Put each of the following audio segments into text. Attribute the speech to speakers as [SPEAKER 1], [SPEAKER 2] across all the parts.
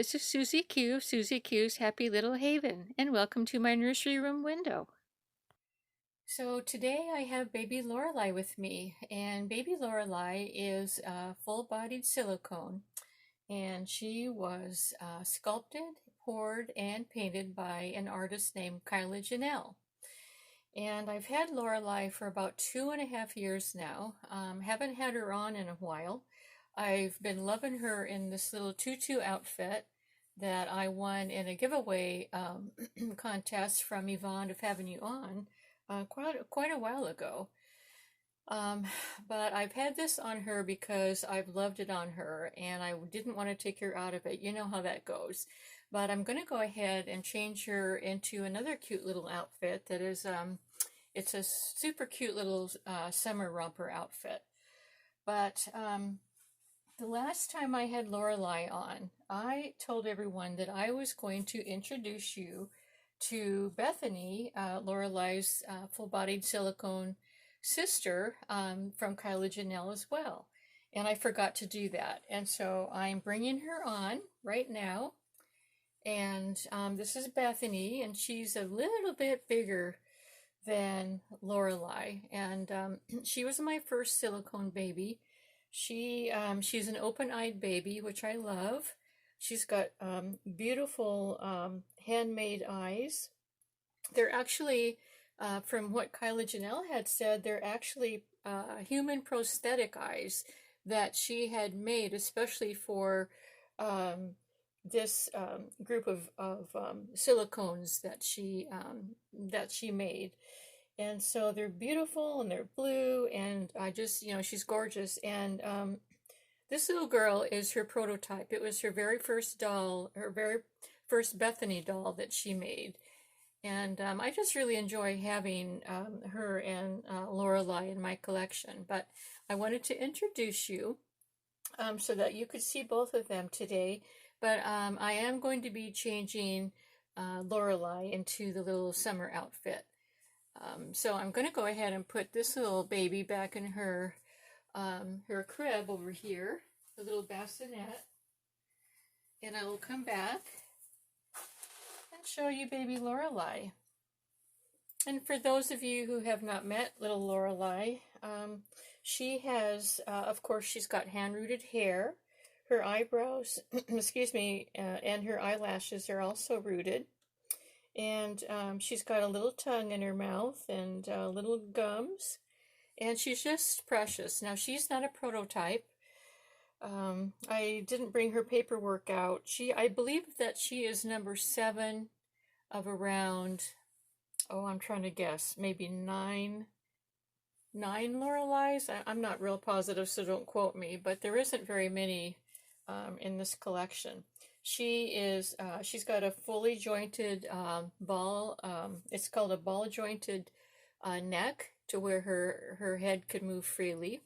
[SPEAKER 1] This is Susie Q of Susie Q's Happy Little Haven, and welcome to my nursery room window. So today I have baby Lorelei with me, and baby Lorelei is full-bodied silicone, and she was sculpted, poured, and painted by an artist named Kyla Janelle. And I've had Lorelei for about 2.5 years now. Haven't had her on in a while. I've been loving her in this little tutu outfit that I won in a giveaway contest from Yvonne of Having You On quite a while ago. Um, but I've had this on her because I've loved it on her and I didn't want to take her out of it. You know how that goes. But I'm going to go ahead and change her into another cute little outfit that is, it's a super cute little summer romper outfit. But the last time I had Lorelei on, I told everyone that I was going to introduce you to Bethany, Lorelei's full-bodied silicone sister from Kyla Janelle as well. And I forgot to do that. And so I'm bringing her on right now. And this is Bethany, and she's a little bit bigger than Lorelei. And she was my first silicone baby. She's an open-eyed baby, which I love. She's got beautiful handmade eyes. They're actually, from what Kyla Janelle had said, they're actually human prosthetic eyes that she had made, especially for this group of silicones that she made. And so they're beautiful and they're blue, and I just, she's gorgeous. And this little girl is her prototype. It was her very first doll, her very first Bethany doll that she made. And I just really enjoy having her and Lorelei in my collection. But I wanted to introduce you so that you could see both of them today. But I am going to be changing Lorelei into the little summer outfit. So I'm going to go ahead and put this little baby back in her crib over here, the little bassinet, and I will come back and show you baby Lorelei. And for those of you who have not met little Lorelei, she has, of course, she's got hand-rooted hair. Her eyebrows, excuse me, and her eyelashes are also rooted. And she's got a little tongue in her mouth and little gums. And she's just precious. Now, she's not a prototype. I didn't bring her paperwork out. I believe that she is number 7 of around, I'm trying to guess, maybe nine Lorelei's. I'm not real positive, so don't quote me, but there isn't very many in this collection. She's got a fully jointed ball, it's called a ball jointed neck, to where her head could move freely.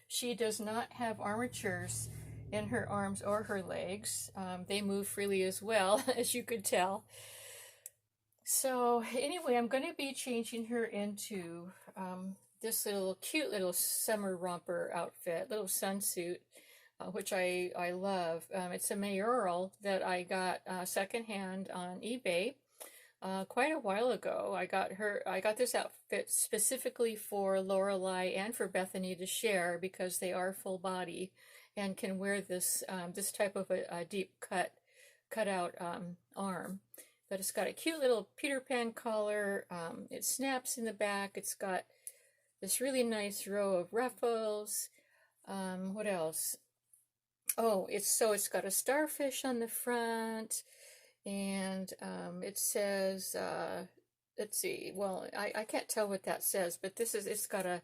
[SPEAKER 1] She does not have armatures in her arms or her legs. They move freely as well, as you could tell. So anyway, I'm going to be changing her into this cute little summer romper outfit, little sunsuit, which I love. It's a mayoral that I got secondhand on eBay quite a while ago. I got this outfit specifically for Lorelei and for Bethany to share because they are full body and can wear this type of a deep cut out arm. But it's got a cute little Peter Pan collar. It snaps in the back. It's got this really nice row of ruffles. What else? Oh, it's got a starfish on the front, and it says, let's see, well, I can't tell what that says, but it's got a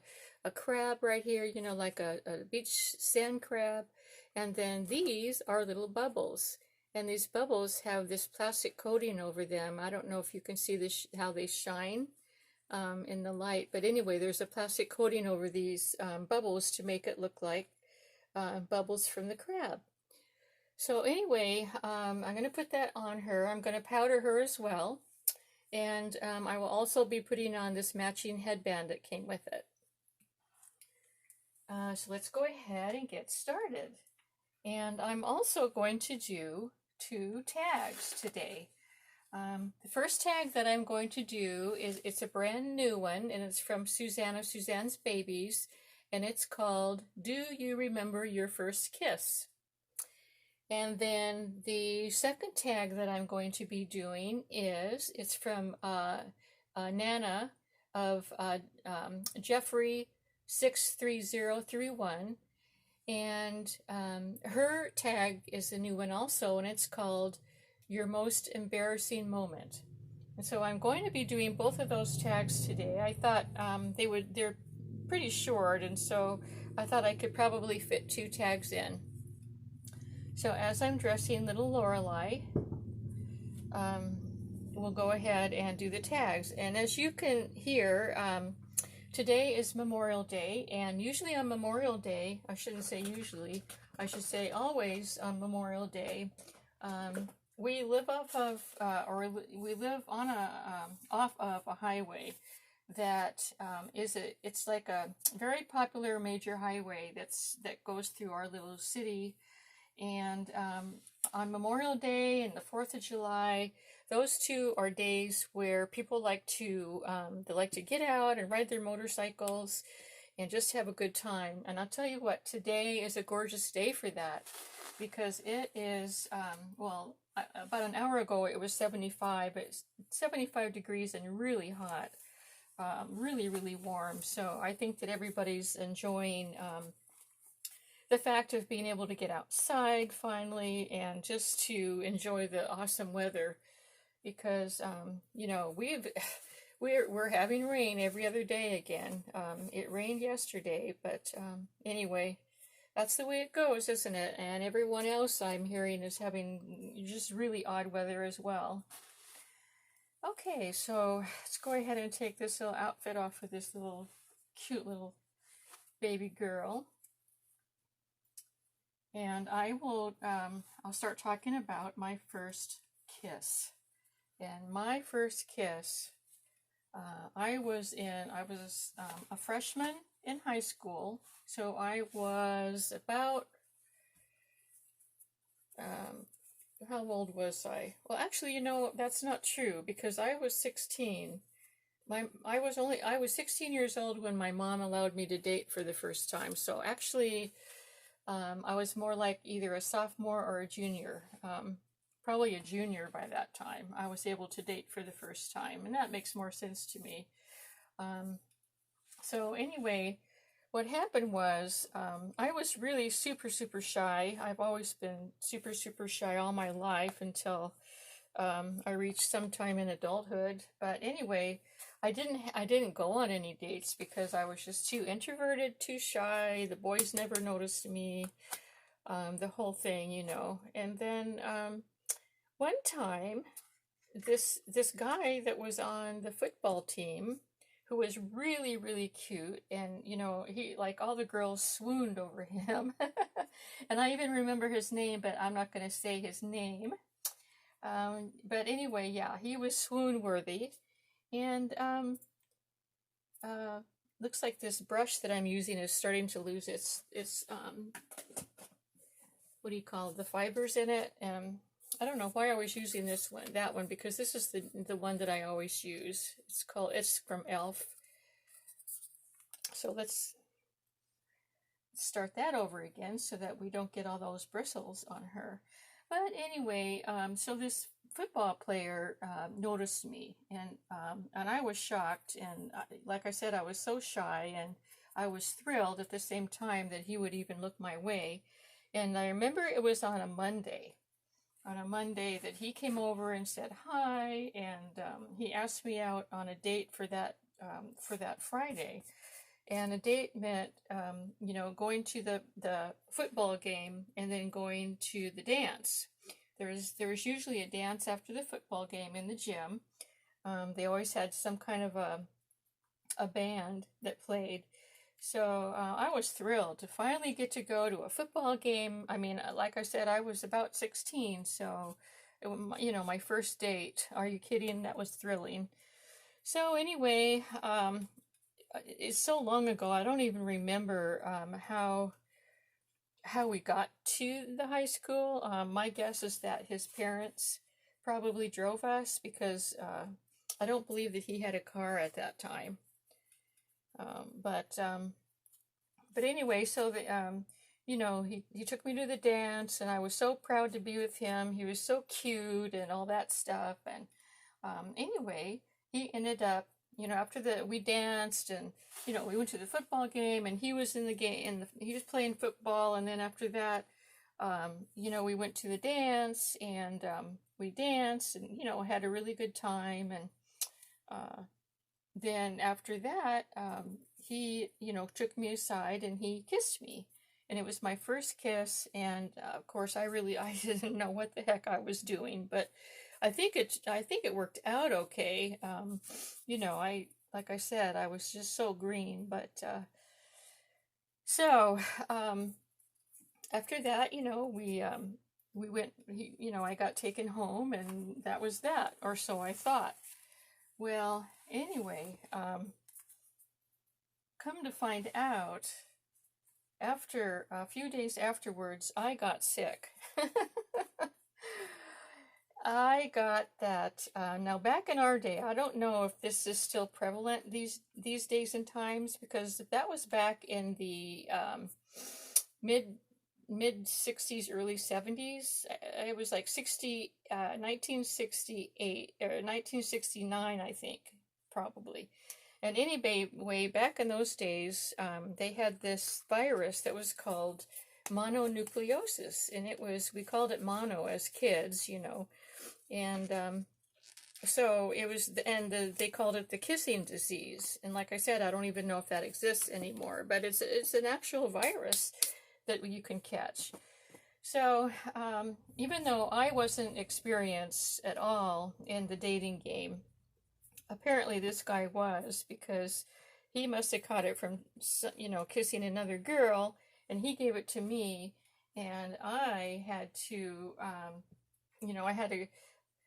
[SPEAKER 1] crab right here, like a beach sand crab, and then these are little bubbles, and these bubbles have this plastic coating over them. I don't know if you can see this, how they shine in the light, but anyway, there's a plastic coating over these bubbles to make it look like bubbles from the crab. So anyway, I'm going to put that on her. I'm going to powder her as well. And I will also be putting on this matching headband that came with it. So let's go ahead and get started. And I'm also going to do two tags today. The first tag that I'm going to do is, it's a brand new one, and it's from Suzanne of Suzanne's Babies, and it's called Do You Remember Your First Kiss? And then the second tag that I'm going to be doing is, it's from Nana of Jeffrey 63031, and her tag is a new one also, and it's called Your Most Embarrassing Moment. And so I'm going to be doing both of those tags today. I thought they're pretty short, and so I thought I could probably fit two tags in. So as I'm dressing little Lorelei, we'll go ahead and do the tags. And as you can hear, today is Memorial Day, and usually on Memorial Day, I shouldn't say usually, I should say always on Memorial Day, we live off of, we live on off of a highway that it's like a very popular major highway that goes through our little city. And on Memorial Day and the 4th of July, those two are days where people like to get out and ride their motorcycles and just have a good time. And I'll tell you what, today is a gorgeous day for that, because it is, about an hour ago it was 75, but it's 75 degrees and really hot, really, really warm. So I think that everybody's enjoying the fact of being able to get outside finally and just to enjoy the awesome weather, because we're having rain every other day again. It rained yesterday, but anyway, that's the way it goes, isn't it? And everyone else I'm hearing is having just really odd weather as well. Okay, so let's go ahead and take this little outfit off of this little cute little baby girl. And I'll start talking about my first kiss. And my first kiss, I was a freshman in high school. So I was about, how old was I? Well, actually, that's not true, because I was 16. I was 16 years old when my mom allowed me to date for the first time. So actually, I was more like either a sophomore or a junior, probably a junior by that time. I was able to date for the first time, and that makes more sense to me. So anyway, what happened was, I was really super, super shy. I've always been super, super shy all my life until I reached some time in adulthood. But anyway, I didn't go on any dates because I was just too introverted, too shy. The boys never noticed me, the whole thing, And then one time, this guy that was on the football team, who was really, really cute, and he, like, all the girls swooned over him. And I even remember his name, but I'm not going to say his name. But anyway, yeah, he was swoon worthy. And looks like this brush that I'm using is starting to lose its what do you call it, the fibers in it. I don't know why I was using that one, because this is the one that I always use. It's from Elf. So let's start that over again so that we don't get all those bristles on her. But anyway, so this football player noticed me, and I was shocked, and like I said, I was so shy, and I was thrilled at the same time that he would even look my way. And I remember it was on a Monday that he came over and said hi, and he asked me out on a date for that Friday. And a date meant, going to the football game and then going to the dance. There was usually a dance after the football game in the gym. They always had some kind of a band that played. So I was thrilled to finally get to go to a football game. I mean, like I said, I was about 16, so, my first date. Are you kidding? That was thrilling. So anyway, it's so long ago, I don't even remember how we got to the high school. My guess is that his parents probably drove us because I don't believe that he had a car at that time. Um, but um, but anyway, so he took me to the dance, and I was so proud to be with him. He was so cute and all that stuff. And anyway, he ended up, after we danced, and we went to the football game, and he was in the game, and he was playing football. And then after that, we went to the dance, and we danced, and had a really good time. And uh, then after that, he, took me aside and he kissed me. And it was my first kiss. And of course, I didn't know what the heck I was doing, but I think it worked out okay. Like I said, I was just so green. But so after that, we went. I got taken home, and that was that, or so I thought. Well, anyway, come to find out, after a few days afterwards, I got sick. I got that. Now, back in our day, I don't know if this is still prevalent these days and times, because that was back in the mid mid 60s, early 70s. It was like 1968 or 1969, I think, probably. And anyway, back in those days, they had this virus that was called mononucleosis, and we called it mono as kids, and so it was, they called it the kissing disease. And like I said, I don't even know if that exists anymore, but it's an actual virus that you can catch. So even though I wasn't experienced at all in the dating game, apparently this guy was, because he must have caught it from, kissing another girl, and he gave it to me, and I had to,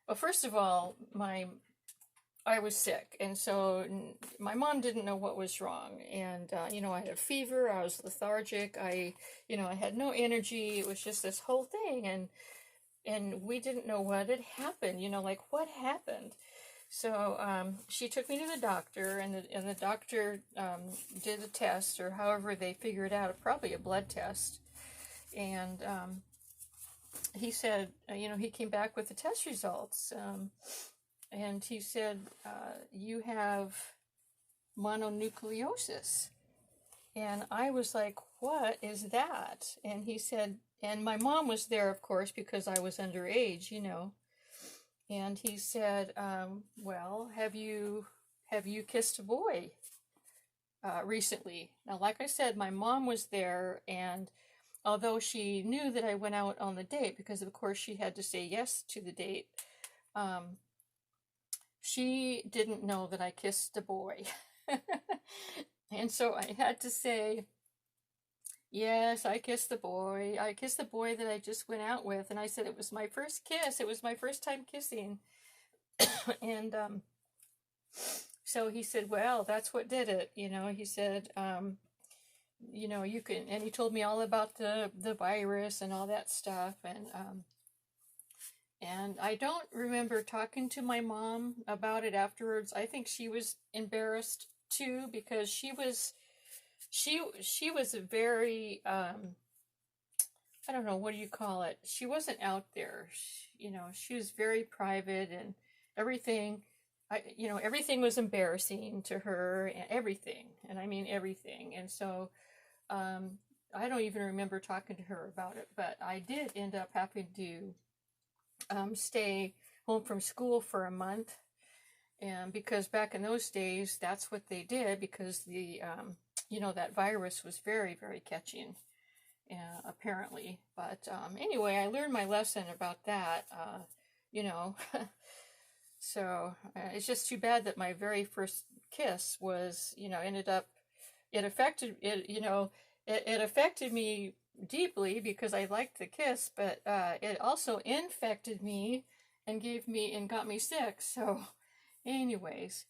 [SPEAKER 1] well, first of all, I was sick, and so my mom didn't know what was wrong, and I had a fever, I was lethargic, I had no energy. It was just this whole thing, and we didn't know what had happened, like what happened. So she took me to the doctor, and the doctor did a test, or however they figured out, probably a blood test, and he said, he came back with the test results. And he said, you have mononucleosis. And I was like, what is that? And he said, and my mom was there, of course, because I was underage, And he said, well, have you kissed a boy recently? Now, like I said, my mom was there, and although she knew that I went out on the date, because of course she had to say yes to the date, she didn't know that I kissed a boy. And so I had to say, yes, I kissed the boy. I kissed the boy that I just went out with. And I said it was my first kiss. It was my first time kissing. And so he said, well, that's what did it. He said, you can, and he told me all about the virus and all that stuff. And I don't remember talking to my mom about it afterwards. I think she was embarrassed too, because she was a very, I don't know, what do you call it? She wasn't out there. She was very private, and everything, everything was embarrassing to her, and everything. And I mean everything. And so I don't even remember talking to her about it, but I did end up having to stay home from school for a month, and because back in those days, that's what they did, because the that virus was very, very catching, apparently. But anyway, I learned my lesson about that. So it's just too bad that my very first kiss was, ended up, it affected it. It affected me deeply, because I liked the kiss, but it also infected me and got me sick. So anyways,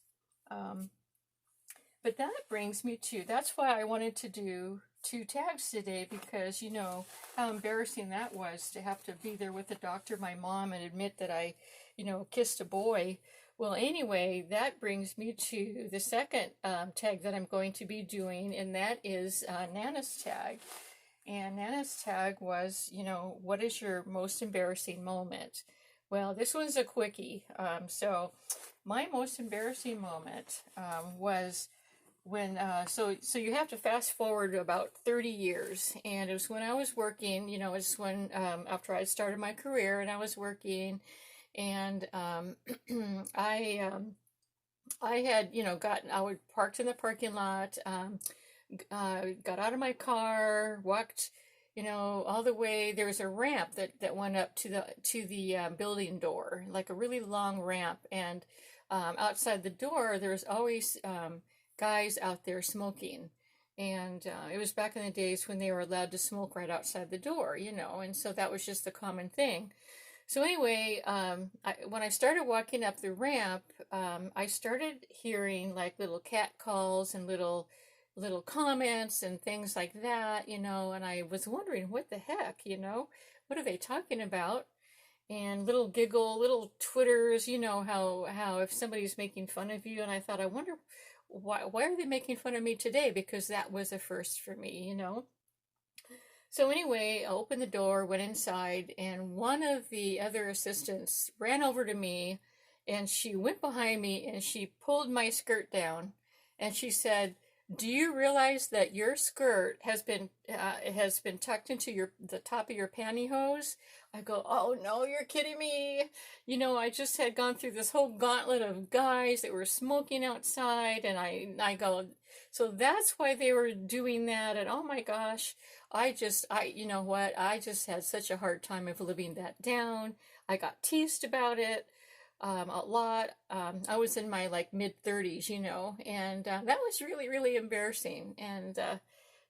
[SPEAKER 1] But that brings me to, that's why I wanted to do 2 tags today, because you know how embarrassing that was to have to be there with the doctor, my mom, and admit that I, you know, kissed a boy. Well, anyway, that brings me to the second tag that I'm going to be doing, and that is Nana's tag. And Nana's tag was, you know, what is your most embarrassing moment? Well, this one's a quickie. So my most embarrassing moment was when so you have to fast forward about 30 years, and it was when I was working, you know, it's when after I started my career and I was working, and I had, you know, I would parked in the parking lot, got out of my car, walked, you know, all the way. There was a ramp that went up to the building door, like a really long ramp, and outside the door there was always guys out there smoking. And it was back in the days when they were allowed to smoke right outside the door, you know, and so that was just a common thing. So anyway, when I started walking up the ramp, I started hearing like little cat calls and little comments and things like that, you know, and I was wondering what the heck, you know, what are they talking about? And little giggle, little twitters, you know, how if somebody's making fun of you, and I thought, I wonder why are they making fun of me today? Because that was a first for me, you know. So anyway, I opened the door, went inside, and one of the other assistants ran over to me, and she went behind me and she pulled my skirt down, and she said, "Do you realize that your skirt has been tucked into the top of your pantyhose?" I go, "Oh no, you're kidding me!" You know, I just had gone through this whole gauntlet of guys that were smoking outside, and I go, so that's why they were doing that, and oh my gosh. You know what? I just had such a hard time of living that down. I got teased about it a lot. I was in my like mid 30s, you know, and that was really, really embarrassing. And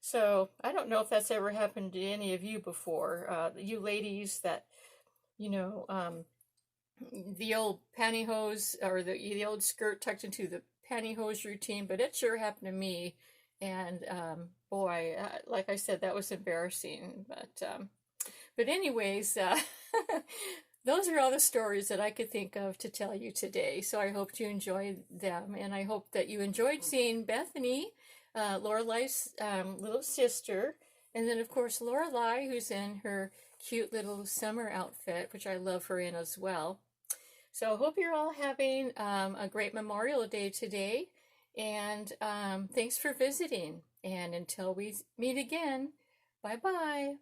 [SPEAKER 1] so I don't know if that's ever happened to any of you before, you ladies that, you know, the old pantyhose or the old skirt tucked into the pantyhose routine, but it sure happened to me. And boy, like I said, that was embarrassing. But anyways, those are all the stories that I could think of to tell you today. So I hope you enjoyed them, and I hope that you enjoyed seeing Bethany, Lorelai's little sister, and then of course Lorelai, who's in her cute little summer outfit, which I love her in as well. So I hope you're all having a great Memorial Day today, and thanks for visiting. And until we meet again, bye bye.